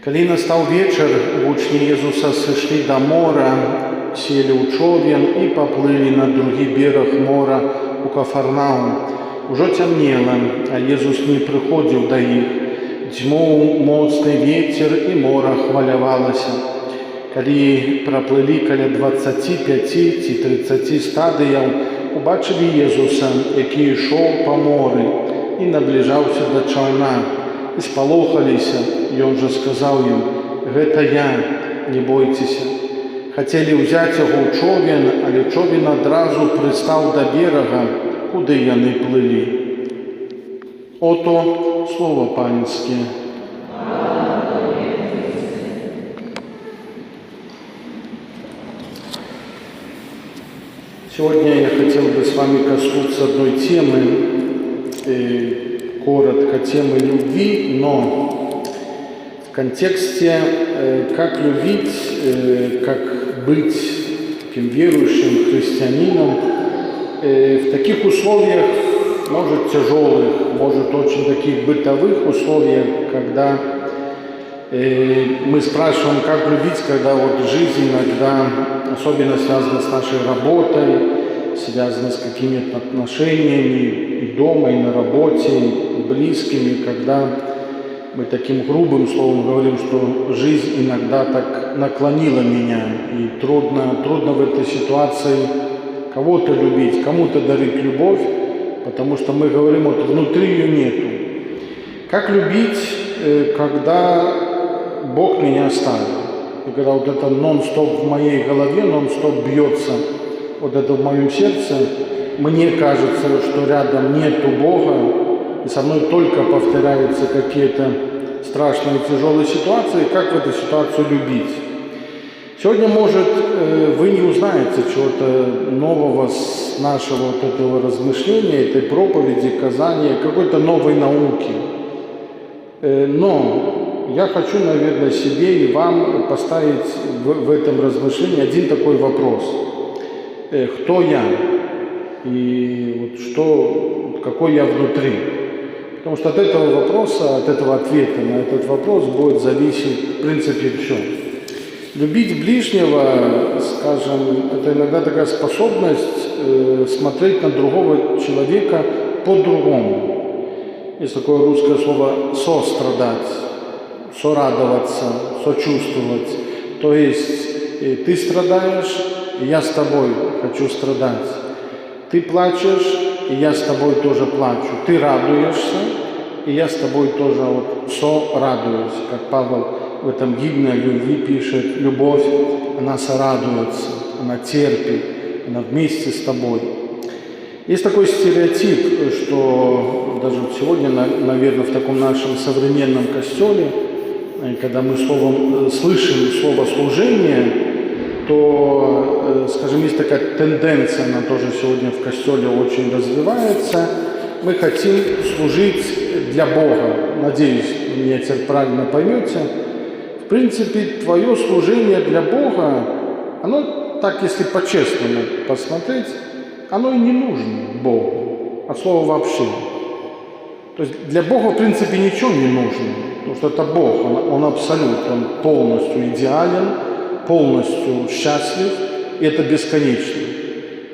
Калі настаў вечар, вучні Езуса сышлі да мора, селі ў човен і паплылі на другі бераг мора у Кафарнаум. Ужо цямнела, а Езус не прыходзіў да іх. Дзьмуў моцны вецер і мора хвалявалася. Калі праплылі каля 25 ці 30 стадыяў, убачылі Езуса, які ішоў па моры і набліжаўся да чаўна. І спалохаліся, ён жа сказаў ім: «Гэта я, не бойцеся». Хацелі ўзяць яго ў човен, але човен адразу прыстаў да берага, куды яны плылі. Ото слово панское. Сегодня я хотел бы с вами коснуться одной темы, коротко темы любви, но в контексте как любить, как быть таким верующим христианином в таких условиях, может тяжелых, может очень таких бытовых условиях, когда мы спрашиваем, как любить, когда вот жизнь иногда особенно связана с нашей работой, связана с какими-то отношениями и дома, и на работе, и близкими, когда мы таким грубым словом говорим, что жизнь иногда так наклонила меня, и трудно в этой ситуации кого-то любить, кому-то дарить любовь, потому что мы говорим, вот внутри ее нету. Как любить, когда Бог меня оставил? И когда вот это нон-стоп в моей голове, нон-стоп бьется, вот это в моем сердце, мне кажется, что рядом нету Бога, и со мной только повторяются какие-то страшные тяжелые ситуации, как в эту ситуацию любить? Сегодня, может, вы не узнаете чего-то нового с нашего вот этого размышления, этой проповеди, казания, какой-то новой науки. Но я хочу, наверное, себе и вам поставить в этом размышлении один такой вопрос. Кто я? И вот какой я внутри? Потому что от этого вопроса, от этого ответа на этот вопрос будет зависеть, в принципе, все. Любить ближнего, скажем, это иногда такая способность смотреть на другого человека по-другому. Есть такое русское слово «сострадать», «сорадоваться», «сочувствовать». То есть ты страдаешь, и я с тобой хочу страдать. Ты плачешь, и я с тобой тоже плачу. Ты радуешься, и я с тобой тоже сорадуюсь. Как Павел в этом гимне о любви пишет: любовь, она сорадуется, она терпит, она вместе с тобой. Есть такой стереотип, что даже сегодня, наверное, в таком нашем современном костеле, когда мы слышим слово «служение», то, скажем, есть такая тенденция, она тоже сегодня в костеле очень развивается. Мы хотим служить для Бога. Надеюсь, вы меня теперь правильно поймете. В принципе, твое служение для Бога, оно, так если по-честному посмотреть, оно и не нужно Богу, от слова вообще. То есть для Бога, в принципе, ничего не нужно, потому что это Бог, Он абсолют, Он полностью идеален, полностью счастлив, и это бесконечно.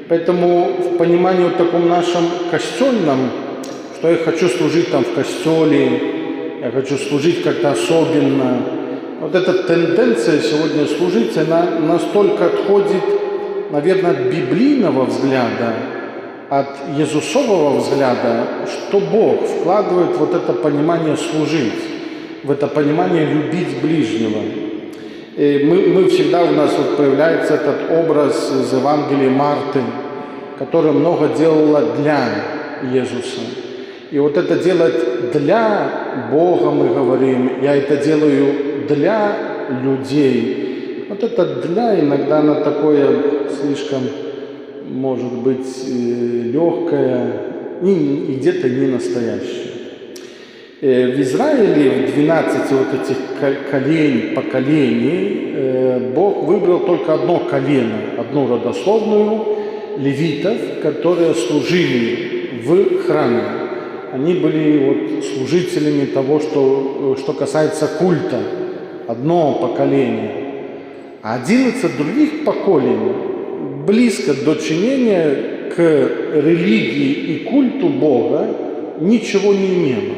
Поэтому в понимании вот таком нашем костельном, что я хочу служить там в костеле, я хочу служить как-то особенно, вот эта тенденция сегодня служить, она настолько отходит, наверное, от библейного взгляда, от Иисусового взгляда, что Бог вкладывает вот это понимание служить, в это понимание любить ближнего. Мы всегда, у нас вот появляется этот образ из Евангелия Марты, которая много делала для Иисуса. И вот это делать для Бога, мы говорим, я это делаю для людей. Вот это для иногда оно такое слишком, может быть, легкое и где-то не настоящее. В Израиле в 12 вот этих поколений Бог выбрал только одно колено, одну родословную левитов, которые служили в храме. Они были вот служителями того, что касается культа. одно поколение, а 11 других поколений близко до чинения к религии и культу Бога ничего не имело.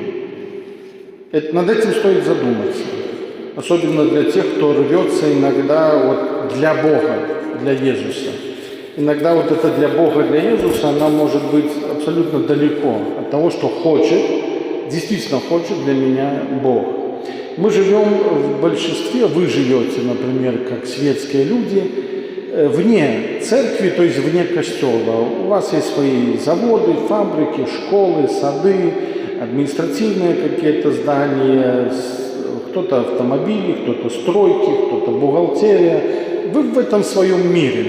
Над этим стоит задуматься. Особенно для тех, кто рвется иногда вот для Бога, для Иисуса. Иногда вот это для Бога, для Иисуса, она может быть абсолютно далеко от того, что хочет, действительно хочет для меня Бог. Мы живем в большинстве, вы живете, например, как светские люди, вне церкви, то есть вне костела. У вас есть свои заводы, фабрики, школы, сады, административные какие-то здания, кто-то автомобили, кто-то стройки, кто-то бухгалтерия. Вы в этом своем мире.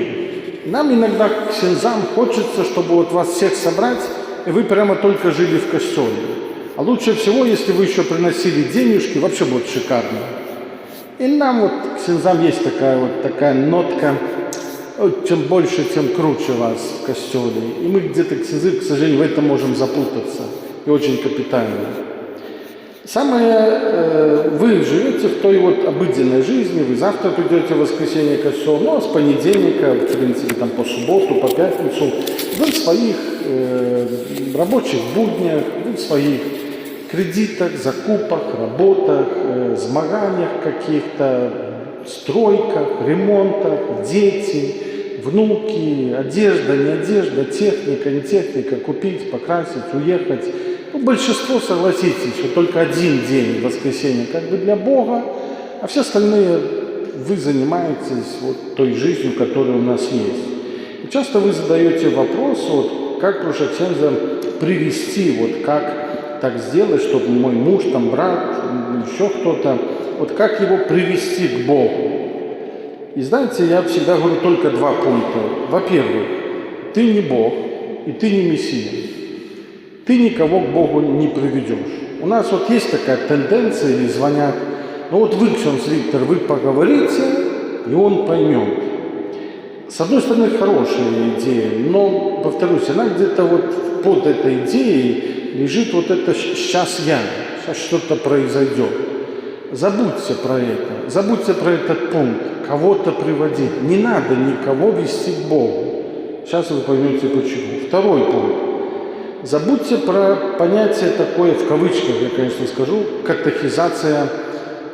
Нам иногда к ксензам хочется, чтобы вот вас всех собрать, и вы прямо только жили в костеле. А лучше всего, если вы еще приносили денежки, вообще будет шикарно. И нам вот к ксензам есть такая нотка, чем больше, тем круче вас в костеле. И мы где-то, ксензы, к сожалению, в этом можем запутаться. И очень капитально. Вы живете в той вот обыденной жизни, вы завтра придете в воскресенье к костелу, ну а с понедельника, в принципе, там по субботу, по пятницу, вы в своих рабочих буднях, вы в своих кредитах, закупах, работах, змаганиях каких-то, стройках, ремонтах, дети, внуки, одежда, не одежда, техника, не техника, купить, покрасить, уехать. Ну, большинство, согласитесь, что только один день воскресенья как бы для Бога, а все остальные вы занимаетесь вот той жизнью, которая у нас есть. И часто вы задаете вопрос, вот, как прошлый ксенза привести, вот как так сделать, чтобы мой муж, там, брат, еще кто-то, вот как его привести к Богу. И знаете, я всегда говорю только два пункта. Во-первых, ты не Бог, и ты не Мессия. Ты никого к Богу не приведешь. У нас вот есть такая тенденция, или звонят, ну вот вы, ксенз Виктор, вы поговорите, и он поймет. С одной стороны, хорошая идея, но, повторюсь, она где-то вот под этой идеей лежит вот это «сейчас что-то произойдет». Забудьте про это, забудьте про этот пункт, кого-то приводить. Не надо никого вести к Богу. Сейчас вы поймете почему. Второй пункт. Забудьте про понятие такое, в кавычках я, конечно, скажу, катехизация.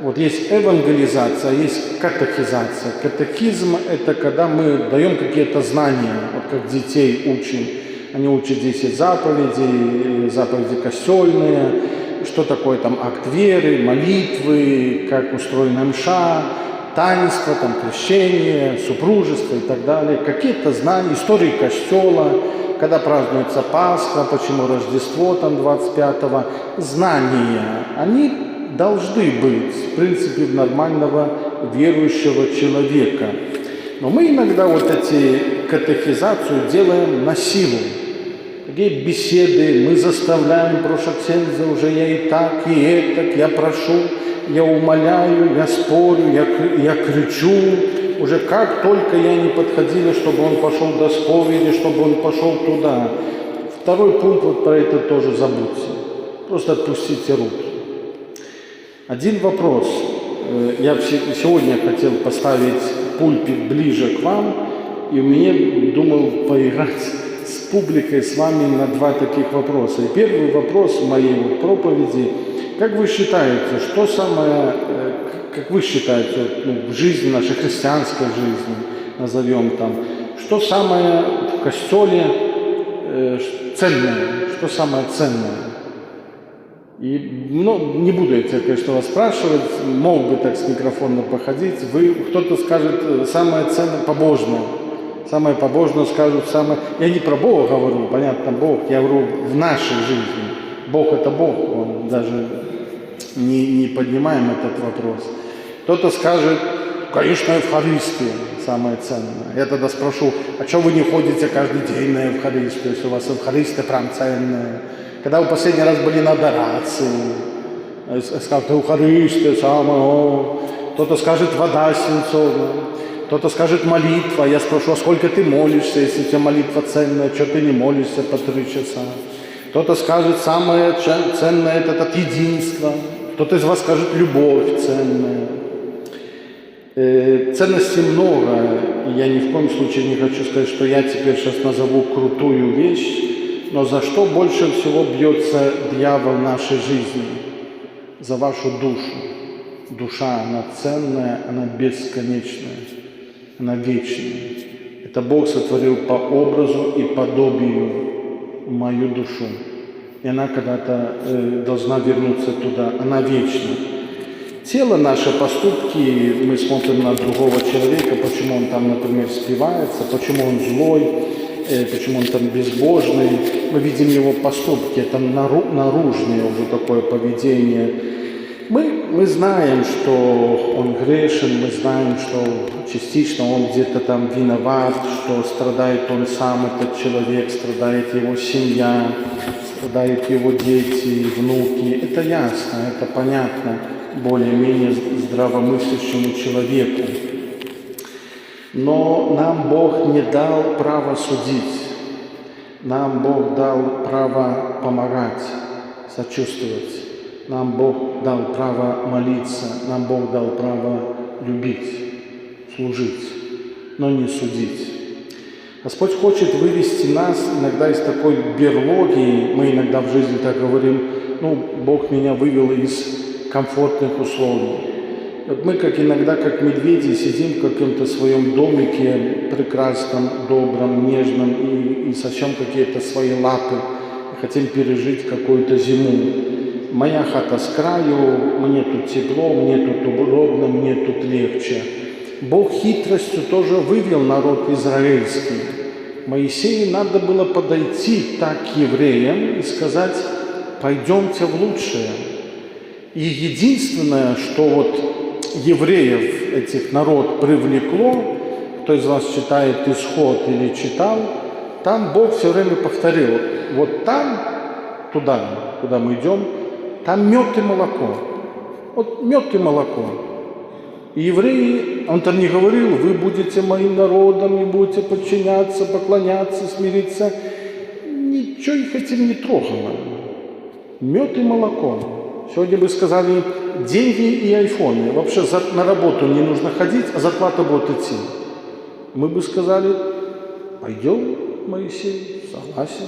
Вот есть евангелизация, есть катехизация. Катехизм – это когда мы даем какие-то знания, вот как детей учим. Они учат 10 заповедей, заповеди костельные, что такое там акт веры, молитвы, как устроена мша, таинство, там, крещение, супружество и так далее. Какие-то знания, истории костела, когда празднуется Пасха, почему Рождество там 25-го. Знания, они должны быть, в принципе, нормального верующего человека. Но мы иногда вот эти катехизацию делаем на силу. Такие беседы, мы заставляем, проша ксенза, уже я и так, и этак, я прошу, я умоляю, я спорю, я кричу. Уже как только я не подходила, чтобы он пошел до споведи, чтобы он пошел туда. Второй пункт, вот про это тоже забудьте. Просто отпустите руки. Один вопрос. Я сегодня хотел поставить пульпит ближе к вам, и у меня думал поиграть с публикой, с вами на два таких вопроса. И первый вопрос в моей проповеди. Как вы считаете, что самое, как вы считаете, в жизни нашей, христианской жизни, назовем там, что самое в костеле ценное, что самое ценное? И, ну, не буду я тебя, конечно, вас спрашивать, мог бы так с микрофона походить. Кто-то скажет самое ценное, побожное. Самое побожное скажут, самое... Я не про Бога говорю, понятно, Бог, я говорю в нашей жизни. Бог – это Бог, он даже не поднимаем этот вопрос. Кто-то скажет, конечно, Евхаристия самое ценное. Я тогда спрошу, а что вы не ходите каждый день на Евхаристию, если у вас Евхаристия прям ценная? Когда вы последний раз были на адорации, скажут, Евхаристия самое, кто-то скажет, вода свинцовая, кто-то скажет, молитва. Я спрошу, а сколько ты молишься, если у тебя молитва ценная, что ты не молишься по 3 часа? Кто-то скажет, самое ценное – это единство. Кто-то из вас скажет, любовь ценная. Ценностей много, и я ни в коем случае не хочу сказать, что я теперь сейчас назову крутую вещь, но за что больше всего бьется дьявол в нашей жизни? За вашу душу. Душа, она ценная, она бесконечная, она вечная. Это Бог сотворил по образу и подобию мою душу. И она когда-то должна вернуться туда, она вечна. Тело, наши поступки, мы смотрим на другого человека, почему он там, например, спивается, почему он злой, почему он там безбожный. Мы видим его поступки, это наружное уже такое поведение. Мы знаем, что он грешен, мы знаем, что частично он где-то там виноват, что страдает он сам, этот человек, страдает его семья, страдают его дети, внуки. Это ясно, это понятно более-менее здравомыслящему человеку. Но нам Бог не дал права судить. Нам Бог дал право помогать, сочувствовать. Нам Бог дал право молиться. Нам Бог дал право любить, служить, но не судить. Господь хочет вывести нас иногда из такой берлоги. Мы иногда в жизни так говорим, Бог меня вывел из комфортных условий. Вот мы иногда, как медведи, сидим в каком-то своем домике прекрасном, добром, нежном и сочем какие-то свои лапы. Хотим пережить какую-то зиму. Моя хата с краю, мне тут тепло, мне тут удобно, мне тут легче. Бог хитростью тоже вывел народ израильский. Моисею надо было подойти так к евреям и сказать: пойдемте в лучшее. И единственное, что евреев, этих народ привлекло, кто из вас читает Исход или читал, там Бог все время повторил: вот там, туда, куда мы идем, там мед и молоко. Вот мед и молоко. И евреи, он там не говорил: вы будете моим народом и будете подчиняться, поклоняться, смириться. Ничего их этим не трогало. Мед и молоко. Сегодня бы сказали: деньги и айфоны. Вообще на работу не нужно ходить, а зарплата будет идти. Мы бы сказали: пойдем, Моисей, согласен.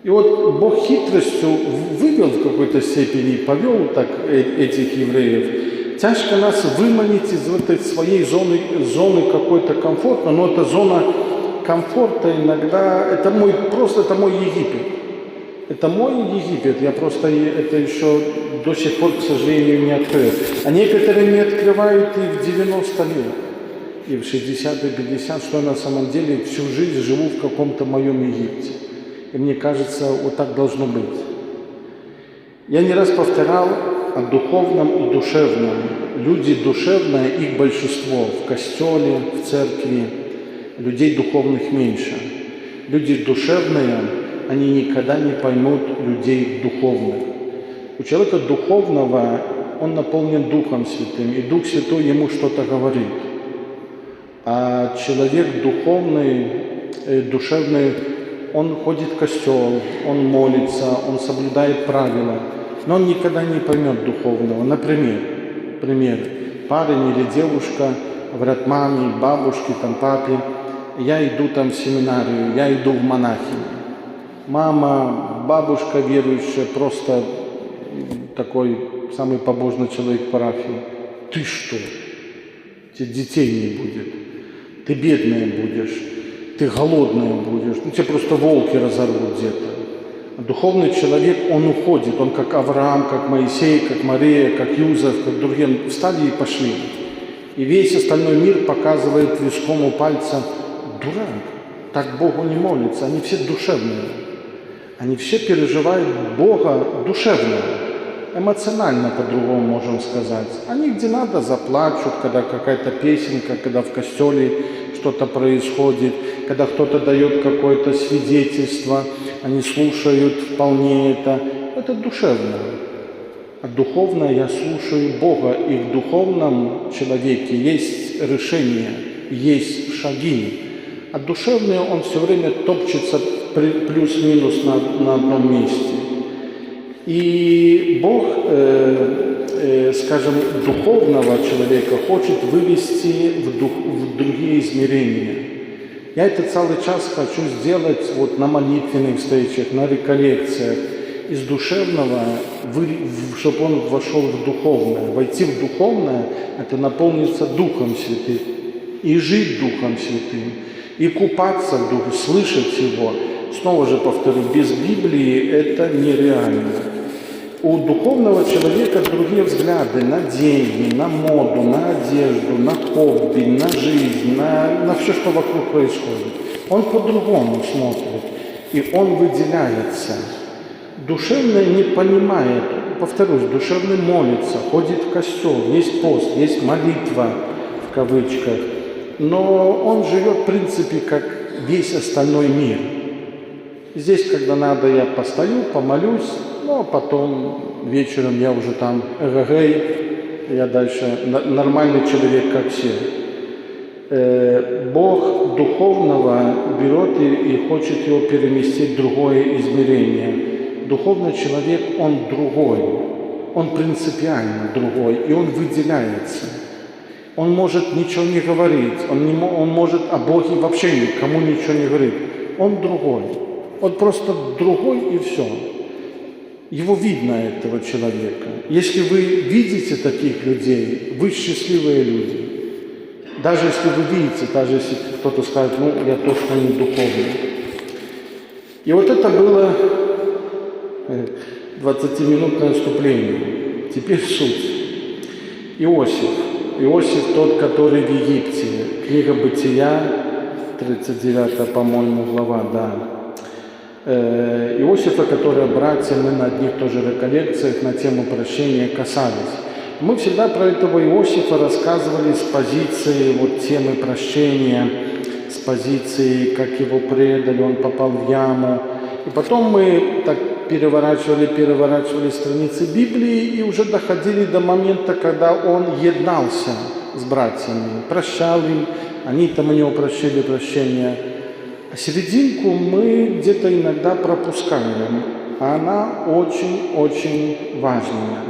И вот Бог хитростью вывел в какой-то степени, повел так этих евреев. Тяжко нас выманить из этой своей зоны какой-то комфорта, но эта зона комфорта иногда, это мой Египет. Это мой Египет, я просто это еще до сих пор, к сожалению, не открыл. А некоторые не открывают и в 90 лет, и в 60, и 50, что я на самом деле всю жизнь живу в каком-то моем Египте. И мне кажется, вот так должно быть. Я не раз повторял о духовном и душевном. Люди душевные, их большинство в костеле, в церкви, людей духовных меньше. Люди душевные, они никогда не поймут людей духовных. У человека духовного, он наполнен Духом Святым, и Дух Святой ему что-то говорит. А человек духовный, душевный, он ходит в костел, он молится, он соблюдает правила, но он никогда не поймет духовного. Например, парень или девушка говорят маме, бабушке, папе: я иду в семинарию, я иду в монахи. Мама, бабушка верующая, просто такой самый побожный человек парафии: ты что? Тебе детей не будет, ты бедная будешь, ты голодная будешь, тебя просто волки разорвут где-то. А духовный человек, он уходит, он как Авраам, как Моисей, как Мария, как Юзеф, как другие, встали и пошли. И весь остальной мир показывает виском у пальца: дурак, так Богу не молится. Они все душевные. Они все переживают Бога душевно, эмоционально, по-другому можем сказать. Они где надо заплачут, когда какая-то песенка, когда в костеле что-то происходит, когда кто-то дает какое-то свидетельство, они слушают вполне это. Это душевно. А духовно я слушаю Бога, и в духовном человеке есть решение, есть шаги. А душевный он все время топчется плюс-минус на одном месте. И Бог скажем, духовного человека хочет вывести в другие измерения. Я это целый час хочу сделать вот на молитвенных встречах, на реколлекциях. Из душевного, чтобы он вошел в духовное. Войти в духовное – это наполниться Духом Святым. И жить Духом Святым. И купаться в Духе, слышать Его. Снова же повторю, без Библии это нереально. У духовного человека другие взгляды на деньги, на моду, на одежду, на хобби, на жизнь, на все, что вокруг происходит. Он по-другому смотрит, и он выделяется. Душевный не понимает, повторюсь, душевный молится, ходит в костел, есть пост, есть молитва, в кавычках, но он живет, в принципе, как весь остальной мир. Здесь, когда надо, я постою, помолюсь, но потом вечером я уже там эгэгэй, я дальше нормальный человек, как все. Бог духовного берет и хочет его переместить в другое измерение. Духовный человек, он другой, он принципиально другой, и он выделяется. Он может ничего не говорить, он может о Боге вообще никому ничего не говорить. Он другой, он просто другой и все. Его видно, этого человека. Если вы видите таких людей, вы счастливые люди. Даже если вы видите, даже если кто-то скажет, ну, я точно не духовный. И вот это было 20-минутное вступление. Теперь суть. Иосиф тот, который в Египте. Книга Бытия, 39, по-моему, глава, да. Иосифа, который братья, мы на одних тоже реколлекциях на тему прощения касались. Мы всегда про этого Иосифа рассказывали с позиции вот темы прощения, с позиции, как его предали, он попал в яму. И потом мы так переворачивали страницы Библии и уже доходили до момента, когда он еднался с братьями, прощал им, они там у него просили прощения. А серединку мы где-то иногда пропускаем, а она очень-очень важная.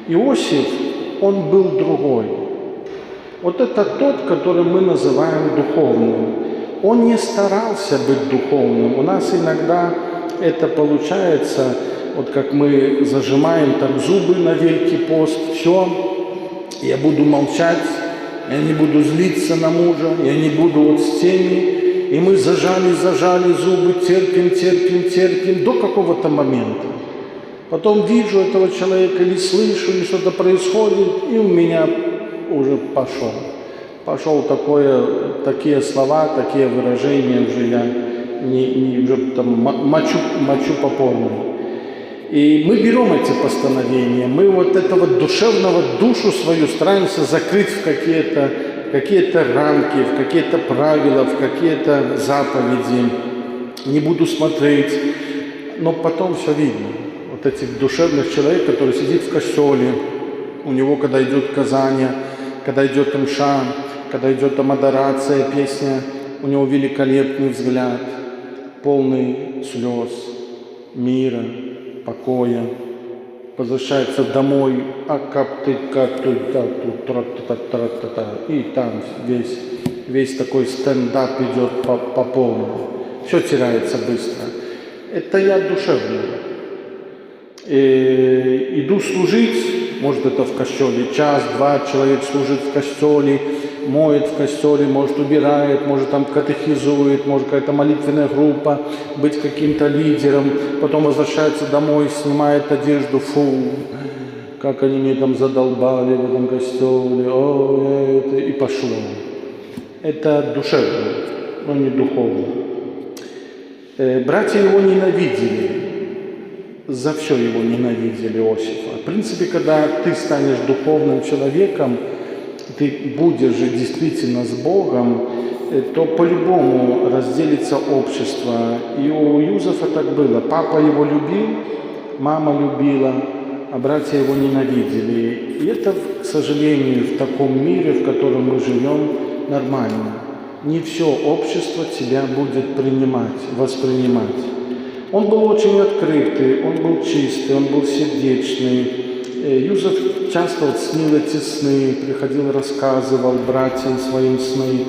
Иосиф, он был другой. Вот это тот, который мы называем духовным. Он не старался быть духовным. У нас иногда это получается, вот как мы зажимаем там зубы на Великий пост, все, я буду молчать, я не буду злиться на мужа, я не буду вот с теми. И мы зажали зубы, терпим до какого-то момента. Потом вижу этого человека или слышу, или что-то происходит, и у меня уже пошел такие слова, такие выражения, уже я уже там мочу по полной. И мы берем эти постановления, мы вот этого душевного душу свою стараемся закрыть в какие-то рамки, в какие-то правила, в какие-то заповеди. Не буду смотреть, но потом все видно. Вот этих душевных человек, который сидит в костеле, у него, когда идет казание, когда идет мша, когда идет там адорация, песня, у него великолепный взгляд, полный слез, мира, покоя. Возвращается домой, и там весь такой стендап идет по полной. Все теряется быстро. Это я душевный. Иду служить, может это в костеле, час-два человек служит в костеле, моет в костеле, может убирает, может там катехизует, может какая-то молитвенная группа, быть каким-то лидером, потом возвращается домой, снимает одежду, фу, как они меня там задолбали в этом костеле, и пошло. Это душевно, но не духовно. Братья его ненавидели. За все его ненавидели Иосифа. В принципе, когда ты станешь духовным человеком, ты будешь же действительно с Богом, то по-любому разделится общество. И у Иосифа так было. Папа его любил, мама любила, а братья его ненавидели. И это, к сожалению, в таком мире, в котором мы живем, нормально. Не все общество тебя будет воспринимать. Он был очень открытый, он был чистый, он был сердечный, Юзеф часто вот снил эти сны, приходил, рассказывал братьям своим сны.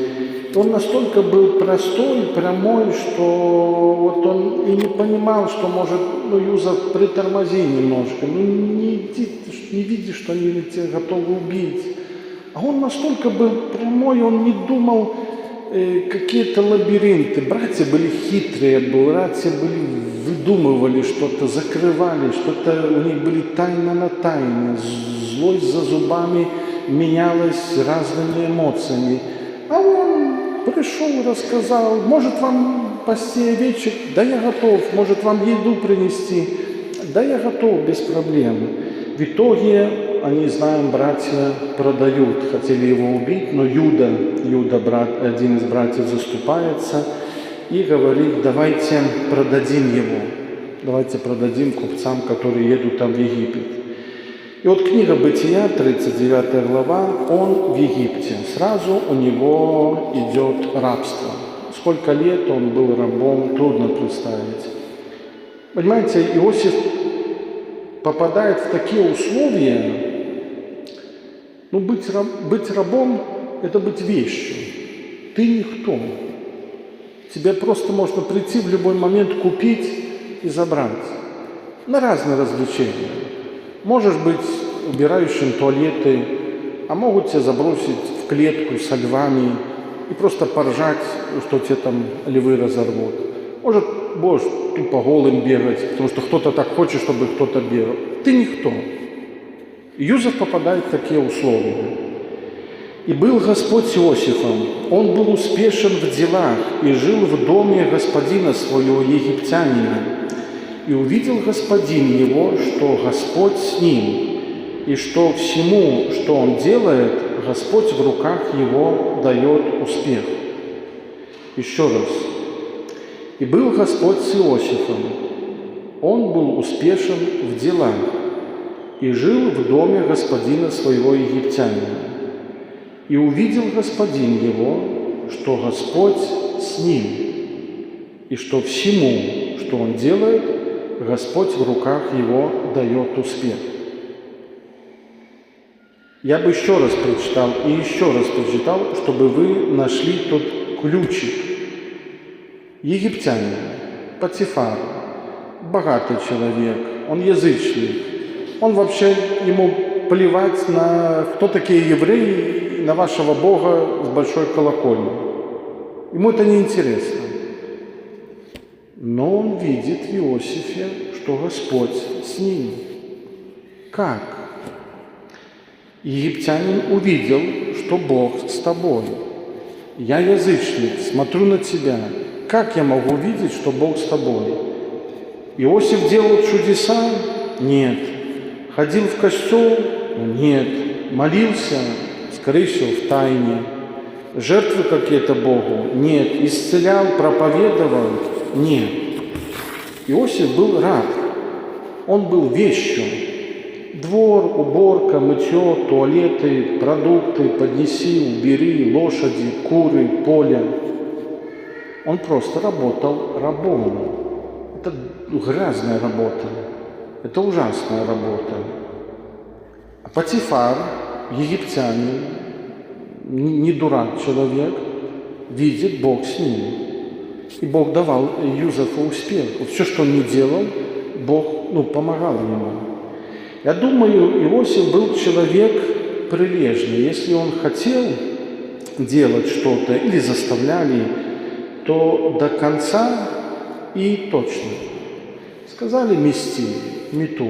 Он настолько был простой, прямой, что вот он и не понимал, что может, Юзеф, притормози немножко, не иди, ты ж не видишь, что они тебя готовы убить. А он настолько был прямой, он не думал какие-то лабиринты. Братья были хитрые, братья выдумывали что-то, закрывали, что-то у них были тайна на тайне, злость за зубами менялась разными эмоциями. А он пришел, рассказал, может вам пасти овечек? Да я готов. Может вам еду принести? Да я готов, без проблем. В итоге, они, знаем, братья продают, хотели его убить, но Юда, один из братьев, заступается и говорит: давайте продадим его, давайте продадим купцам, которые едут там в Египет. И вот книга Бытия, 39 глава, он в Египте. Сразу у него идет рабство. Сколько лет он был рабом, трудно представить. Понимаете, Иосиф попадает в такие условия. Быть рабом – это быть вещью. Ты никто. Тебе просто можно прийти в любой момент, купить и забрать. На разные развлечения. Можешь быть убирающим туалеты, а могут тебя забросить в клетку со львами и просто поржать, что тебе там львы разорвут. Может, будешь тупо голым бегать, потому что кто-то так хочет, чтобы кто-то бегал. Ты никто. Юзеф попадает в такие условия. «И был Господь с Иосифом, он был успешен в делах и жил в доме господина своего, египтянина. И увидел господин его, что Господь с ним, и что всему, что он делает, Господь в руках его дает успех». Еще раз. «И был Господь с Иосифом, он был успешен в делах и жил в доме господина своего, египтянина. И увидел господин его, что Господь с ним, и что всему, что он делает, Господь в руках его дает успех». Я бы еще раз прочитал и еще раз прочитал, чтобы вы нашли тот ключик. Египтянин, Потифар, богатый человек, он язычник. Он вообще, ему плевать на кто такие евреи, на вашего Бога с большой колокольни. Ему это не интересно. Но он видит в Иосифе, что Господь с ним. Как? Египтянин увидел, что Бог с тобой. Я язычник, смотрю на тебя. Как я могу видеть, что Бог с тобой? Иосиф делал чудеса? Нет. Ходил в костел? Нет. Молился? Скорее всего, в тайне. Жертвы какие-то Богу? Нет. Исцелял, проповедовал? Нет. Иосиф был раб. Он был вещью. Двор, уборка, мытье, туалеты, продукты, поднеси, убери, лошади, куры, поле. Он просто работал рабом. Это грязная работа. Это ужасная работа. А Потифар, египтянин, не дурак человек, видит, Бог с ним. И Бог давал Юзефу успех. Вот все, что он не делал, Бог помогал ему. Я думаю, Иосиф был человек прилежный. Если он хотел делать что-то или заставляли, то до конца и точно. Сказали мести, мету.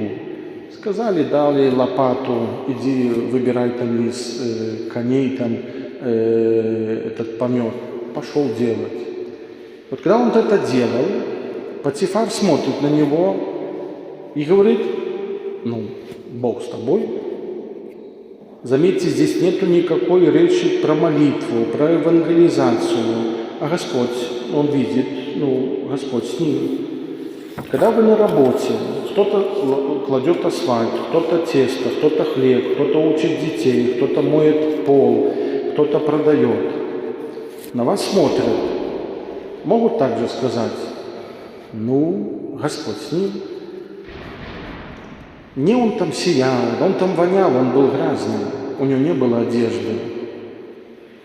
Сказали, дали лопату, иди выбирай там из коней там, этот помет. Пошел делать. Вот когда он это делал, Потифар смотрит на него и говорит: Бог с тобой. Заметьте, здесь нету никакой речи про молитву, про евангелизацию. А Господь, он видит, Господь с ним. Когда вы на работе, кто-то кладет асфальт, кто-то тесто, кто-то хлеб, кто-то учит детей, кто-то моет пол, кто-то продает. На вас смотрят. Могут также сказать: Господь с ним. Не он там сиял, он там вонял, он был грязный, у него не было одежды.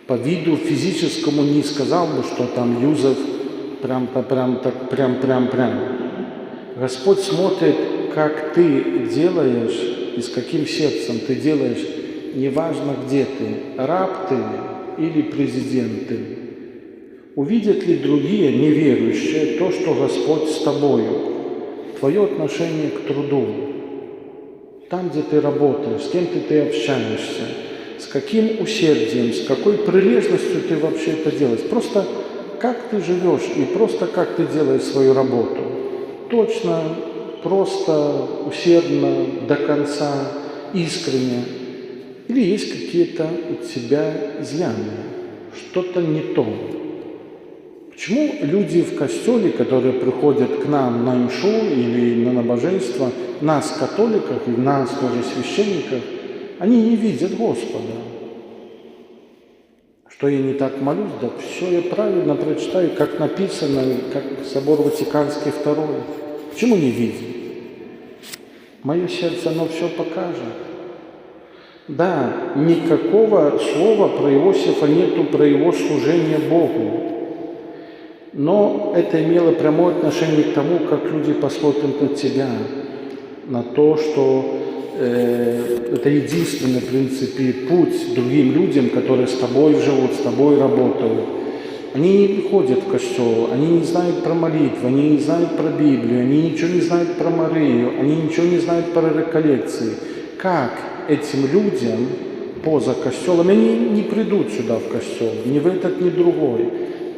По виду физическому не сказал бы, что там Юзеф прям. Господь смотрит, как ты делаешь и с каким сердцем ты делаешь, неважно где ты, раб ты или президент ты. Увидят ли другие неверующие то, что Господь с тобою, твое отношение к труду, там, где ты работаешь, с кем ты общаешься, с каким усердием, с какой прилежностью ты вообще это делаешь. Просто как ты живешь и просто как ты делаешь свою работу. Точно, просто, усердно, до конца, искренне. Или есть какие-то у тебя изъяны, что-то не то. Почему люди в костеле, которые приходят к нам на имшу или на набожество, нас, католиков, и нас, тоже священников, они не видят Господа? Что я не так молюсь? Да все я правильно прочитаю, как написано, как Собор Ватиканский II. Почему не видят? Мое сердце, оно все покажет. Да, никакого слова про Иосифа нету, про его служение Богу. Но это имело прямое отношение к тому, как люди посмотрят на тебя, на то, что это единственный, в принципе, путь другим людям, которые с тобой живут, с тобой работают. Они не ходят в костел, они не знают про молитву, они не знают про Библию, они ничего не знают про Марию, они ничего не знают про реколлекции. Как этим людям поза костелом, они не придут сюда в костел, ни в этот, ни в другой,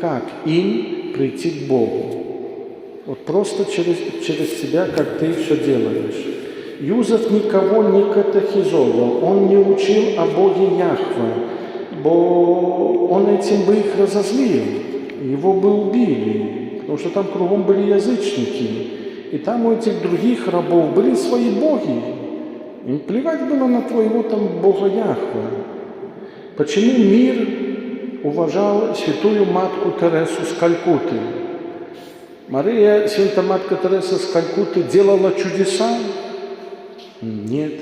как им прийти к Богу? Вот просто через тебя, как ты все делаешь. Юзеф никого не катехизовал, он не учил о Боге Яхве, бо он этим бы их разозлил, его бы убили, потому что там кругом были язычники, и там у этих других рабов были свои боги. Им плевать было на твоего там Бога Яхве. Почему мир уважал святую Матку Тересу с Калькутты? Мария, Святая Матка Тереса с Калькутты, делала чудеса? Нет.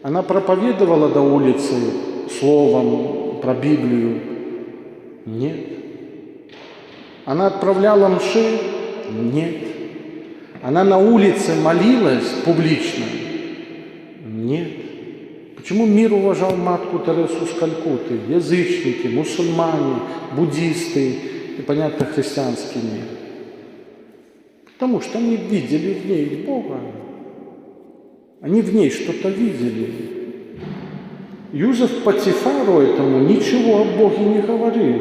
Она проповедовала до улицы словом про Библию? Нет. Она отправляла мши? Нет. Она на улице молилась публично? Нет. Почему мир уважал Матку Тересу с Калькутты? Язычники, мусульмане, буддисты и, понятно, христианский мир. Потому что они видели в ней Бога. Они в ней что-то видели. Юзеф Потифару этому ничего о Боге не говорил.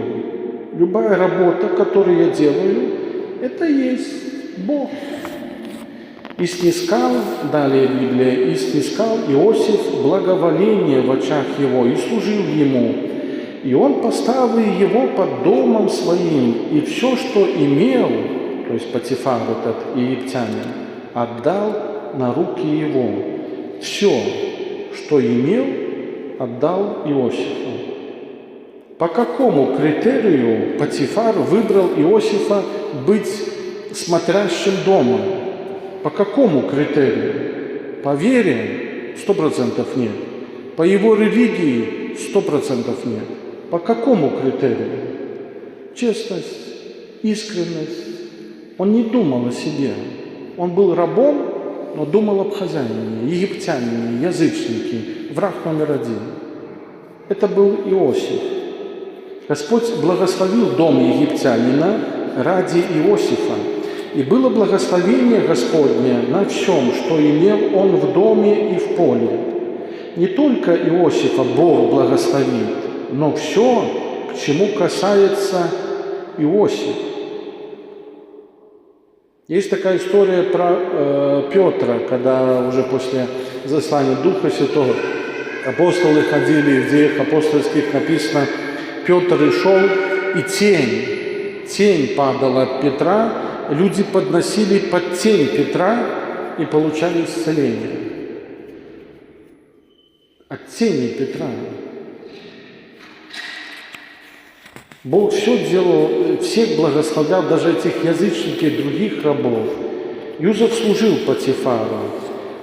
Любая работа, которую я делаю, это есть Бог. И снискал, далее Библия, и снискал Иосиф благоволение в очах его, и служил ему. И он поставил его под домом своим, и все, что имел, то есть Потифар этот египтянин, отдал на руки его. Все, что имел, отдал Иосифу. По какому критерию Потифар выбрал Иосифа быть смотрящим дома? По какому критерию? По вере 100% нет. По его религии 100% нет. По какому критерию? Честность, искренность. Он не думал о себе. Он был рабом, но думал об хозяине, египтянине, язычнике, враг номер один. Это был Иосиф. Господь благословил дом египтянина ради Иосифа. И было благословение Господне на всем, что имел он в доме и в поле. Не только Иосифа Бог благословит, но все, к чему касается Иосиф. Есть такая история про Петра, когда уже после заслания Духа Святого апостолы ходили, в Деях апостольских написано, Петр и шел, и тень падала от Петра, люди подносили под тень Петра и получали исцеление. От тени Петра. Бог все делал, всех благословлял, даже этих язычников и других рабов. Юзеф служил Потифару.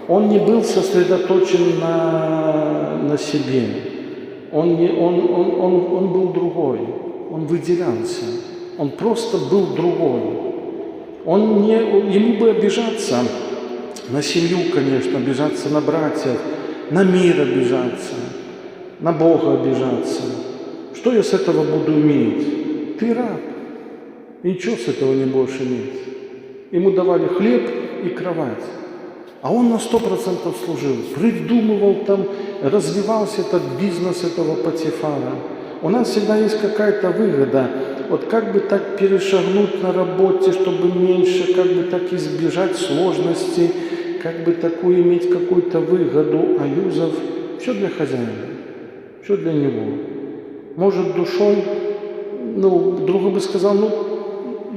Он не был сосредоточен на себе. Он был другой. Он выделялся. Он просто был другой. Ему бы обижаться на семью, конечно, обижаться на братьев, на мир обижаться, на Бога обижаться. Что я с этого буду иметь? Ты раб. И ничего с этого не будешь иметь. Ему давали хлеб и кровать. А он на 100% служил, придумывал там, развивался этот бизнес этого Потифара. У нас всегда есть какая-то выгода. Вот как бы так перешагнуть на работе, чтобы меньше, как бы так избежать сложностей, как бы такую иметь какую-то выгоду. А Юзеф все для хозяина, все для него. Может, душой, другой бы сказал,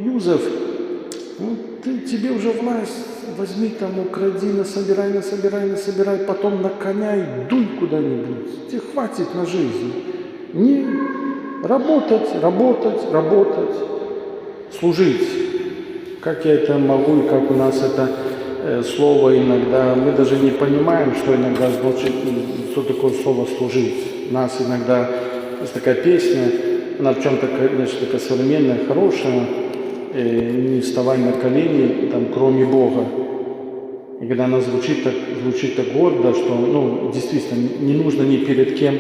Юзеф, тебе уже власть, возьми там, укради, насобирай, потом на коня и дуй куда-нибудь. Тебе хватит на жизнь. Не работать, служить. Как я это могу и как у нас это слово иногда, мы даже не понимаем, что иногда значит, что такое слово служить. У нас иногда есть такая песня, она в чем-то, конечно, такая современная, хорошая, не вставай на колени, там, кроме Бога. И когда она звучит так гордо, что, действительно, не нужно ни перед кем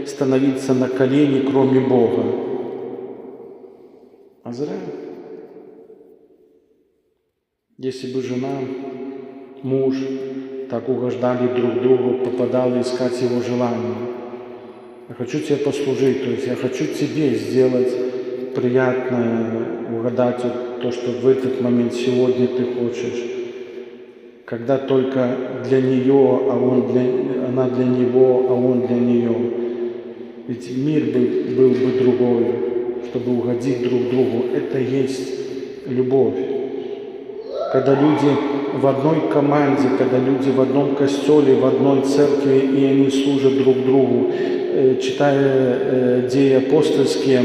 становиться на колени, кроме Бога. А зря. Если бы жена, муж так угождали друг другу, попадали искать его желания. Я хочу тебе послужить, то есть я хочу тебе сделать приятное, угадать то, что в этот момент сегодня ты хочешь. Когда только для нее, она для него, а он для нее. Ведь мир был бы другой, чтобы угодить друг другу. Это есть любовь. Когда люди в одной команде, когда люди в одном костеле, в одной церкви, и они служат друг другу. Читая Деяния апостольские,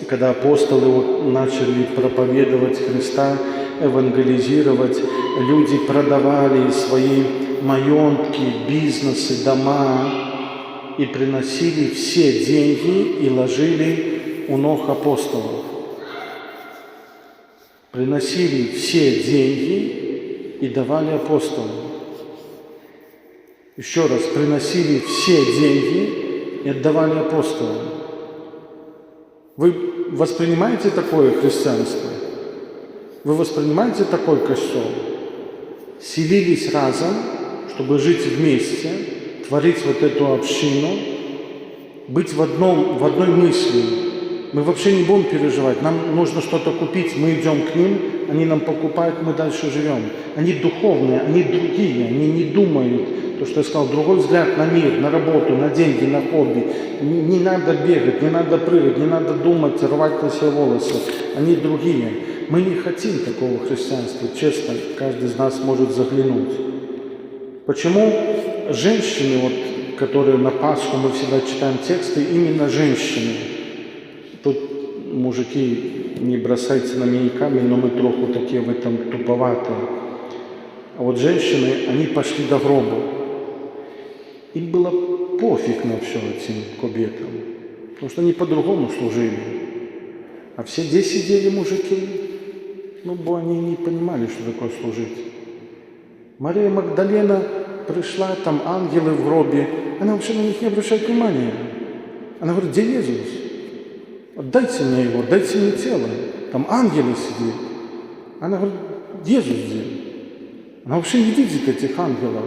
когда апостолы начали проповедовать Христа, евангелизировать, люди продавали свои маёнтки, бизнесы, дома и приносили все деньги и ложили у ног апостолов. Приносили все деньги и давали апостолам. Еще раз, приносили все деньги и отдавали апостолам. Вы воспринимаете такое христианство? Вы воспринимаете такой костел? Селились разом, чтобы жить вместе, творить вот эту общину, быть в одной мысли. Мы вообще не будем переживать. Нам нужно что-то купить, мы идем к ним, они нам покупают, мы дальше живем. Они духовные, они другие, они не думают. То, что я сказал, другой взгляд на мир, на работу, на деньги, на хобби. Не надо бегать, не надо прыгать, не надо думать, рвать на себе волосы. Они другие. Мы не хотим такого христианства, честно, каждый из нас может заглянуть. Почему женщины, которые на Пасху, мы всегда читаем тексты, именно женщины? Тут, мужики, не бросайте на меня камень, но мы троху такие в этом туповатые. А вот женщины, они пошли до гроба. Им было пофиг на все этим кобетам, потому что они по-другому служили. А все здесь сидели мужики, бо они не понимали, что такое служить. Мария Магдалена пришла, там ангелы в гробе, она вообще на них не обращает внимания. Она говорит, где Иисус? Отдайте мне его, дайте мне тело. Там ангелы сидят. Она говорит, Иисус где? Она вообще не видит этих ангелов.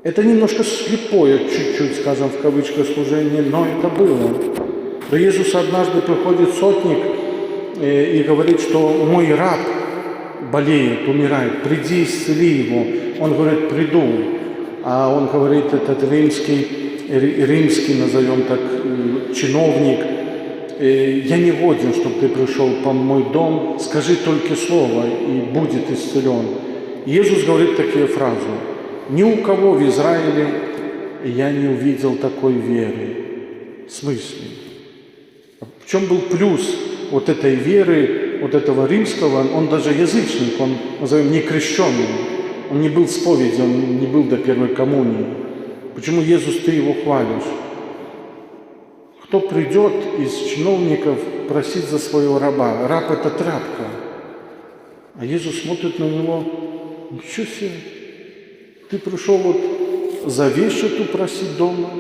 Это немножко слепое, чуть-чуть, скажем, в кавычках, служение, но это было. До Иисуса однажды приходит сотник и говорит, что мой раб болеет, умирает, приди, исцели его. Он говорит, приду. А он говорит, этот римский, назовем так, чиновник, я не годен, чтобы ты пришел по мой дом, скажи только слово, и будет исцелен. Иисус говорит такие фразы. Ни у кого в Израиле я не увидел такой веры. В смысле? В чем был плюс вот этой веры, вот этого римского? Он даже язычник, он, назовем, не крещенный. Он не был в споведи, он не был до первой коммунии. Почему, Иисус, ты его хвалишь? Кто придет из чиновников просить за своего раба? Раб – это тряпка. А Иисус смотрит на него: ничего себе, ты пришел вот за вещь эту просить дома?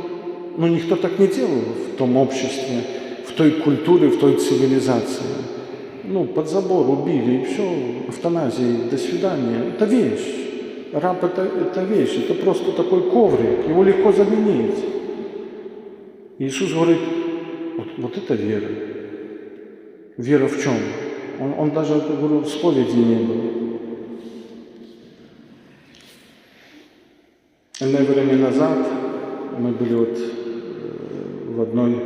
Но никто так не делал в том обществе, в той культуре, в той цивилизации. Под забор убили, и все, эвтаназия, до свидания. Это вещь. Раб – это вещь, это просто такой коврик, его легко заменить. Иисус говорит: вот это вера. Вера в чем? Он даже, говорю, в споведи не был. Одно время назад мы были в одной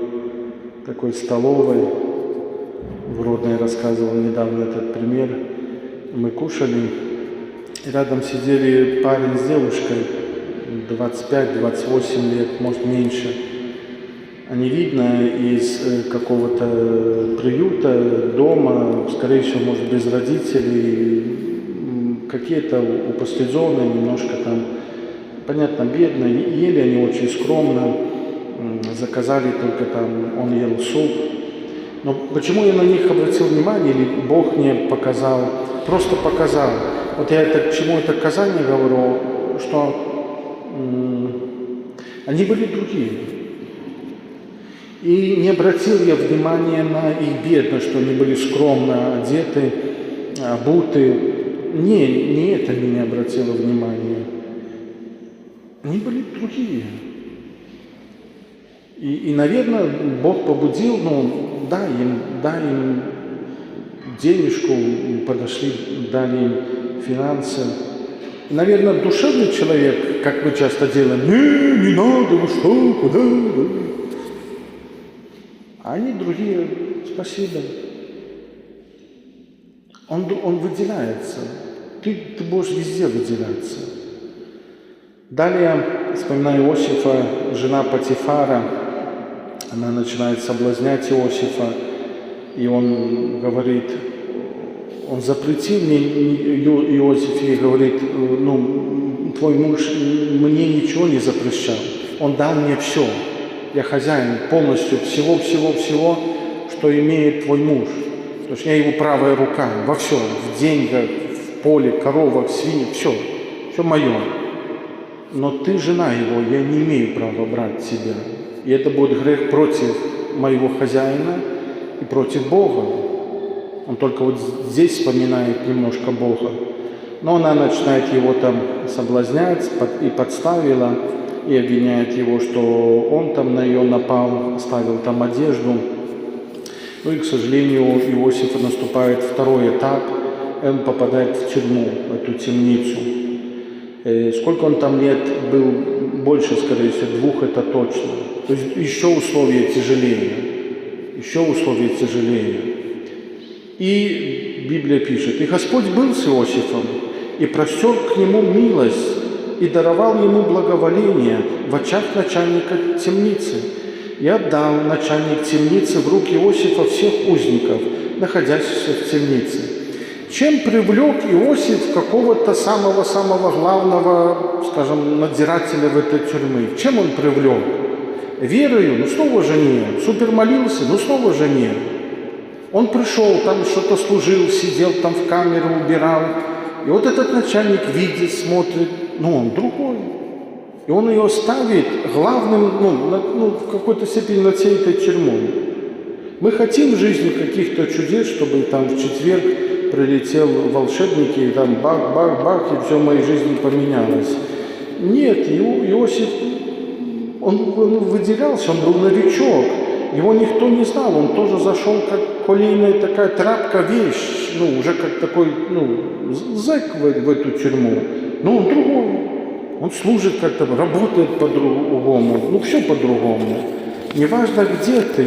такой столовой, в Родной рассказывал недавно этот пример. Мы кушали, и рядом сидели парень с девушкой, 25-28 лет, может меньше. Они, видно, из какого-то приюта, дома, скорее всего, может, без родителей, какие-то упоследзонные, немножко там, понятно, бедные, ели они очень скромно, заказали только там, он ел суп. Но почему я на них обратил внимание, или Бог мне показал, просто показал. Вот я к чему это Казани говорю, что они были другие. И не обратил я внимания на их бедность, что они были скромно одеты, обуты. Не это меня обратило внимание. Они были другие. И, наверное, Бог побудил, дай им денежку, подошли, дали им финансы. И, наверное, душевный человек, как мы часто делаем: не надо, вы что, куда? А они другие: спасибо. Он выделяется. Ты будешь везде выделяться. Далее, вспоминаю Иосифа, жена Потифара, она начинает соблазнять Иосифа, и он говорит, он запретил мне, Иосиф ей говорит: твой муж мне ничего не запрещал, он дал мне все, я хозяин полностью всего, что имеет твой муж, то есть я его правая рука во всем, в деньгах, в поле, коровах, свиньях, все мое. Но ты жена его, я не имею права брать тебя. И это будет грех против моего хозяина и против Бога. Он только вот здесь вспоминает немножко Бога. Но она начинает его там соблазнять и подставила, и обвиняет его, что он там на нее напал, оставил там одежду. И, к сожалению, у Иосифа наступает второй этап, он попадает в тюрьму, в эту темницу. Сколько он там лет был, больше, скорее всего, 2 это точно. То есть еще условия тяжелее. И Библия пишет: «И Господь был с Иосифом, и простер к нему милость, и даровал ему благоволение в очах начальника темницы. И отдал начальник темницы в руки Иосифа всех узников, находящихся в темнице». Чем привлек Иосиф какого-то самого главного, скажем, надзирателя в этой тюрьме? Чем он привлек? Верою? Снова же нет. Супер молился? Снова же нет. Он пришел, там что-то служил, сидел там в камере, убирал. И вот этот начальник видит, смотрит, он другой. И он ее ставит главным, в какой-то степени над всей этой тюрьмой. Мы хотим в жизни каких-то чудес, чтобы там в четверг прилетел волшебник, и там бах-бах-бах, и все в моей жизни поменялось. Нет, Иосиф, он выделялся, он был новичок, его никто не знал, он тоже зашел как колейная такая тряпка, вещь, уже как такой, зэк в эту тюрьму. Но он другой, он служит как-то, работает по-другому, все по-другому. Неважно, где ты,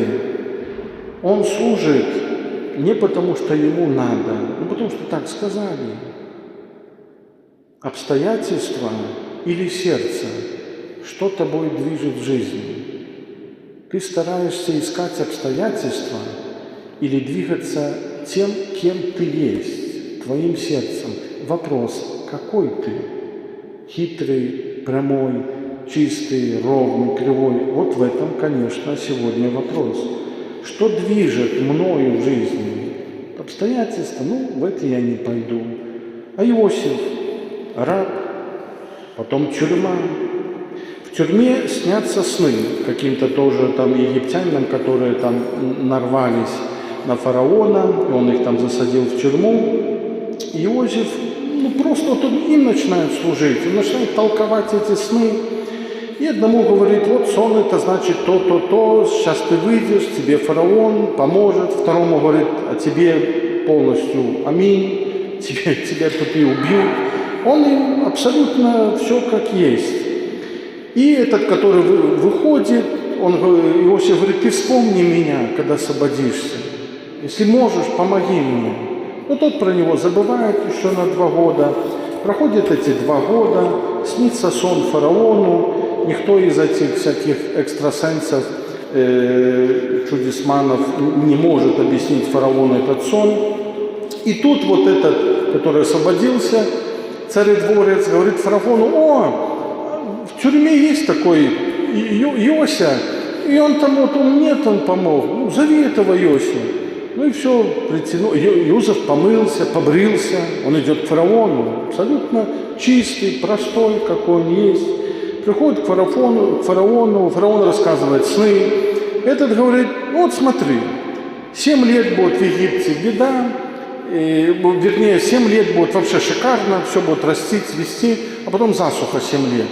он служит не потому, что ему надо, потому что так сказали. Обстоятельства или сердце, что тобой движет в жизни? Ты стараешься искать обстоятельства или двигаться тем, кем ты есть, твоим сердцем? Вопрос: какой ты? хитрый, прямой, чистый, ровный, кривой. Вот в этом, конечно, сегодня вопрос. Что движет мною в жизни? Обстоятельства, в это я не пойду. А Иосиф, раб, потом тюрьма. В тюрьме снятся сны каким-то тоже там египтянам, которые там нарвались на фараона, и он их там засадил в тюрьму. И Иосиф, просто вот он им начинает служить, он начинает толковать эти сны. И одному говорит, вот сон это значит то, сейчас ты выйдешь, тебе фараон поможет. Второму говорит, а тебе полностью аминь, тебя тут и убьют. Он им абсолютно все как есть. И этот, который выходит, Иосиф говорит, ты вспомни меня, когда освободишься. Если можешь, помоги мне. Но тот про него забывает еще на 2 года. Проходят эти 2 года, снится сон фараону. Никто из этих всяких экстрасенсов, чудесманов не может объяснить фараону этот сон. И тут вот этот, который освободился, царедворец, говорит фараону, в тюрьме есть такой Йося, и он помог. Зови этого Йосю. И все, притянул. Иосиф помылся, побрился, он идет к фараону, абсолютно чистый, простой, какой он есть. Приходит к фараону, фараон рассказывает сны. Этот говорит, вот смотри, 7 лет будет в Египте беда, 7 лет будет вообще шикарно, все будет расти, цвести, а потом засуха 7 лет.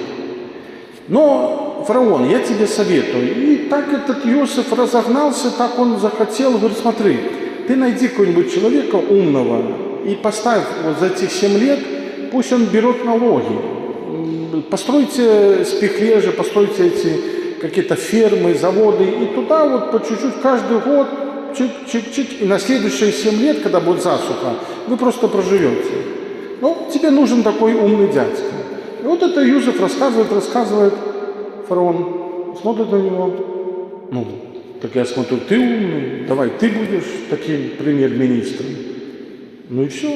Но, фараон, я тебе советую. И так этот Иосиф разогнался, так он захотел, говорит, смотри, ты найди какого-нибудь человека умного и поставь вот за этих 7 лет, пусть он берет налоги. Постройте спихлежи, постройте эти какие-то фермы, заводы, и туда вот по чуть-чуть каждый год, чик-чик-чик, и на следующие 7 лет, когда будет засуха, вы просто проживете. Тебе нужен такой умный дядька. И вот это Иосиф рассказывает, фараон смотрит на него, так я смотрю, ты умный, давай ты будешь таким премьер-министром. И все.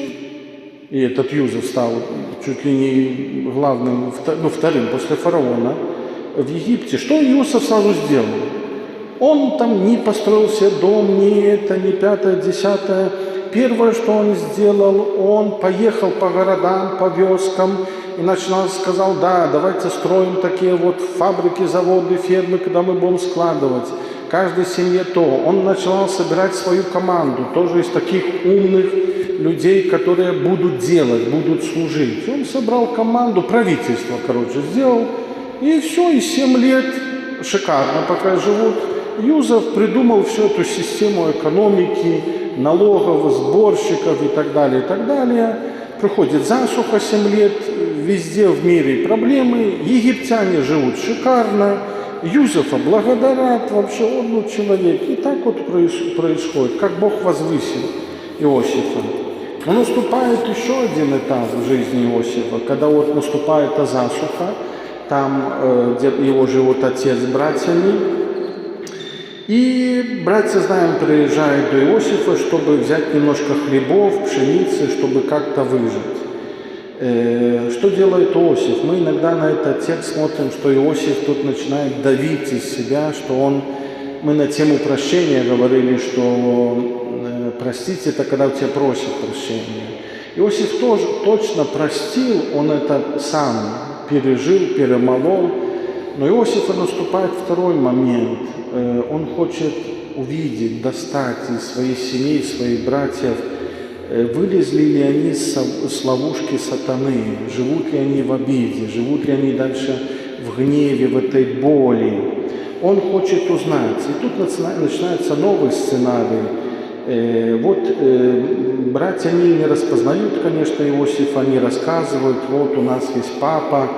И этот Иосиф стал чуть ли не главным, вторым после фараона в Египте. Что Иосиф сразу сделал? Он там не построил себе дом, ни это, ни 5-е, 10-е. Первое, что он сделал, он поехал по городам, по вёскам и сказал, да, давайте строим такие вот фабрики, заводы, фермы, куда мы будем складывать. Каждой семье то. Он начал собирать свою команду, тоже из таких умных людей, которые будут делать, будут служить. Он собрал команду, правительство, сделал. И все, и 7 лет шикарно пока живут. Иосиф придумал всю эту систему экономики, налогов, сборщиков и так далее, и так далее. Проходит засуха 7 лет, везде в мире проблемы, египтяне живут шикарно, Иосифа благодарят, вообще он человек. И так вот происходит, как Бог возвысил Иосифа. Но наступает еще один этап в жизни Иосифа, когда вот наступает засуха, там, где его живут отец с братьями. И братья, знаем, приезжают до Иосифа, чтобы взять немножко хлебов, пшеницы, чтобы как-то выжить. Что делает Иосиф? Мы иногда на этот текст смотрим, что Иосиф тут начинает давить из себя, что мы на тему прощения говорили, что простить это, когда у тебя просят прощения. Иосиф тоже точно простил, он это сам пережил, перемолол. Но Иосифа наступает второй момент. Он хочет увидеть, достать из своей семьи, своих братьев, вылезли ли они с ловушки сатаны, живут ли они в обиде, живут ли они дальше в гневе, в этой боли. Он хочет узнать. И тут начинается новый сценарий. Братья они не распознают, конечно, Иосифа, они рассказывают, вот у нас есть папа,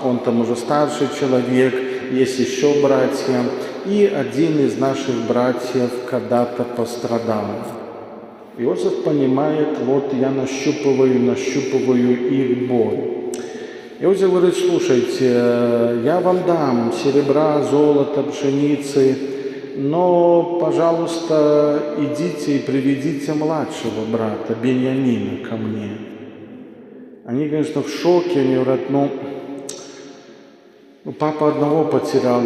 он там уже старший человек, есть еще братья, и один из наших братьев когда-то пострадал. Иосиф понимает, вот я нащупываю их боль. Иосиф говорит, слушайте, я вам дам серебра, золота, пшеницы, но, пожалуйста, идите и приведите младшего брата Беньямина ко мне. Они, конечно, в шоке, они говорят, Папа одного потерял,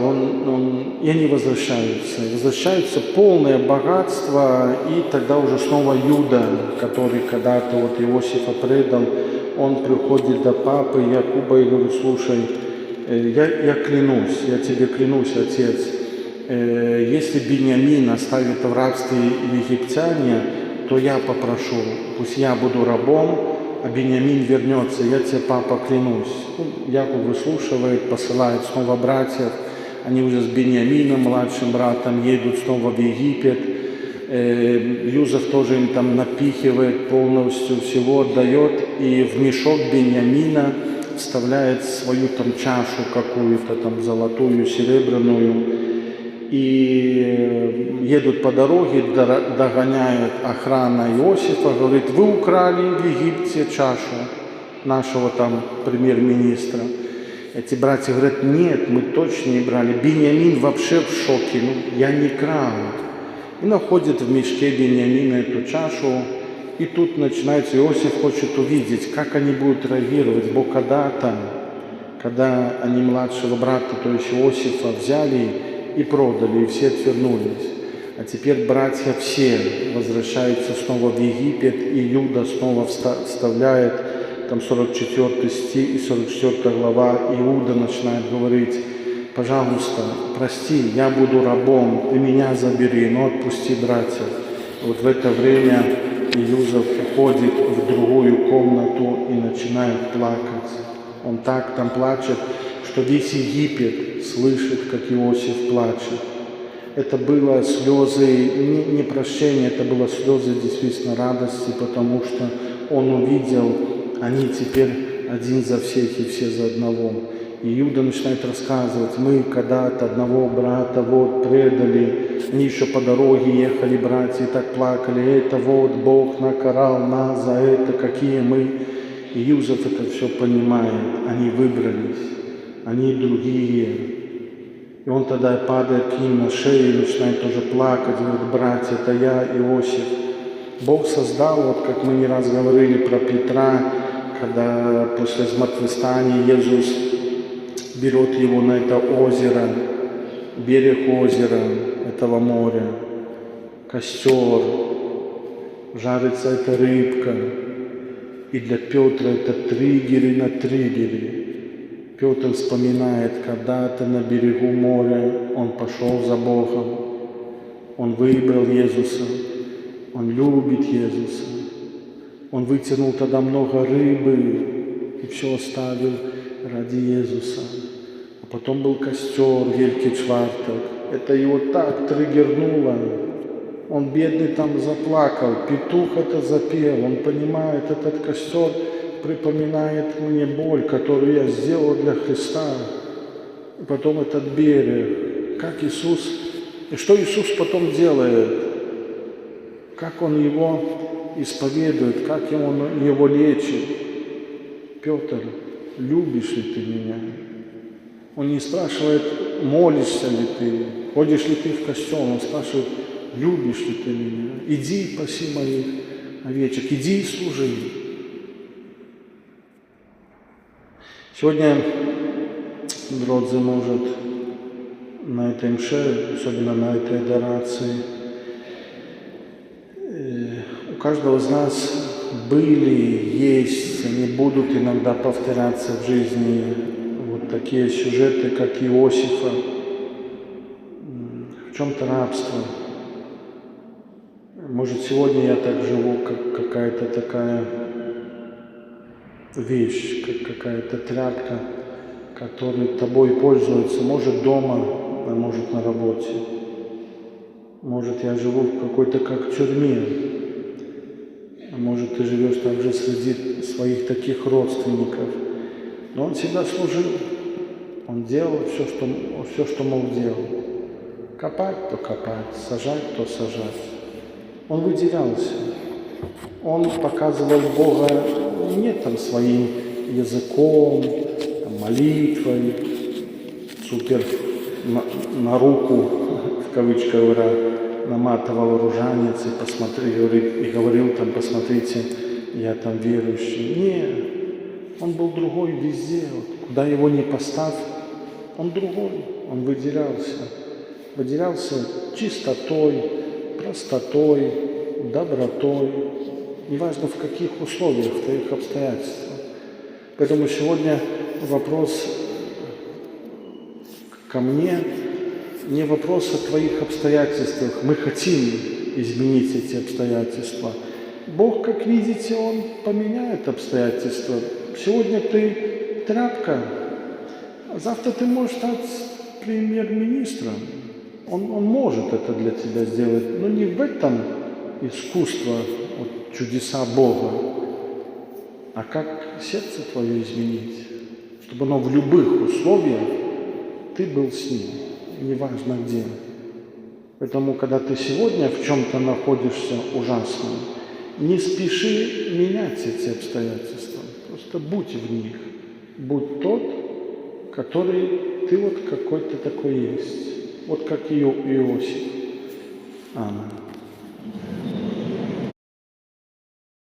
и они возвращаются. Возвращаются полное богатство, и тогда уже снова Иуда, который когда-то вот Иосифа предал, он приходит до папы Якуба и говорит: слушай, я клянусь, я тебе клянусь, отец, если Беньямин оставит в рабстве египтяне, то я попрошу, пусть я буду рабом, а Беньямин вернется, я тебе, папа, клянусь. Яков выслушивает, посылает снова братьев, они уже с Беньямином, младшим братом, едут снова в Египет. Юзеф тоже им там напихивает, полностью всего отдает, и в мешок Беньямина вставляет свою там чашу какую-то там золотую, серебряную, и едут по дороге, догоняет охрана Иосифа, говорит: вы украли в Египте чашу нашего там премьер-министра. Эти братья говорят: нет, мы точно не брали. Беньямин вообще в шоке: я не крал. И находит в мешке Беньямина эту чашу, и тут начинается, Иосиф хочет увидеть, как они будут реагировать, бо когда они младшего брата, то есть Иосифа, взяли и продали, и все отвернулись. А теперь братья все возвращаются снова в Египет, и Иуда снова вставляет, там 44 стих и 44 глава, Иуда начинает говорить: пожалуйста, прости, я буду рабом, ты меня забери, но отпусти братьев. Вот в это время Иосиф уходит в другую комнату и начинает плакать. Он так там плачет, что весь Египет слышит, как Иосиф плачет. Это было слезы не прощения, это было слезы действительно радости, потому что он увидел, они теперь один за всех и все за одного. И Иуда начинает рассказывать: мы когда-то одного брата вот предали, они еще по дороге ехали, братья, и так плакали: это вот Бог накарал нас за это, какие мы. И Иосиф это все понимает, они выбрались, они другие. И он тогда падает к ним на шею и начинает тоже плакать, говорит: братья, это я, Иосиф. Бог создал, вот как мы не раз говорили про Петра, когда после смертвостания Иисус берет его на это озеро, берег озера, этого моря, костер, жарится эта рыбка. И для Петра это триггеры на триггере. Петр вспоминает, когда-то на берегу моря он пошел за Богом, он выбрал Иисуса, он любит Иисуса, он вытянул тогда много рыбы и все оставил ради Иисуса. А потом был костер, Великий Чвартак. Это его так триггернуло. Он, бедный, там заплакал, петух это запел. Он понимает, этот костер припоминает мне боль, которую я сделал для Христа. И потом этот берег, как Иисус, и что Иисус потом делает, как Он его исповедует, как Он его лечит. Петр, любишь ли ты меня? Он не спрашивает, молишься ли ты, ходишь ли ты в костел, Он спрашивает, любишь ли ты меня? Иди и паси моих овечек, иди и служи. Сегодня Бродзе может на этой мше, особенно на этой адорации, у каждого из нас были, есть, они будут иногда повторяться в жизни вот такие сюжеты, как Иосифа, в чем-то рабство. Может, сегодня я так живу, как какая-то такая вещь, как какая-то тряпка, которой тобой пользуются, может, дома, а может, на работе. Может, я живу в какой-то как тюрьме, а может, ты живешь также среди своих таких родственников. Но он всегда служил, он делал все, что мог делать. Копать, то копать, сажать, то сажать. Он выделялся. Он показывал Бога не там своим языком, там, молитвой, супер на руку, в кавычках говоря, наматывал ружанец и говорил там, посмотрите, я там верующий. Нет, он был другой везде. Вот, куда его не поставь, он другой, он выделялся. Выделялся чистотой, простотой, добротой, неважно в каких условиях, в твоих обстоятельствах. Поэтому сегодня вопрос ко мне не вопрос о твоих обстоятельствах. Мы хотим изменить эти обстоятельства. Бог, как видите, Он поменяет обстоятельства. Сегодня ты тряпка, а завтра ты можешь стать премьер-министром. Он может это для тебя сделать, но не в этом искусство, вот, чудеса Бога, а как сердце твое изменить, чтобы оно в любых условиях ты был с Ним, неважно где. Поэтому, когда ты сегодня в чем-то находишься ужасном, не спеши менять эти обстоятельства, просто будь в них, будь тот, который ты вот какой-то такой есть, вот как Иосиф. Аминь.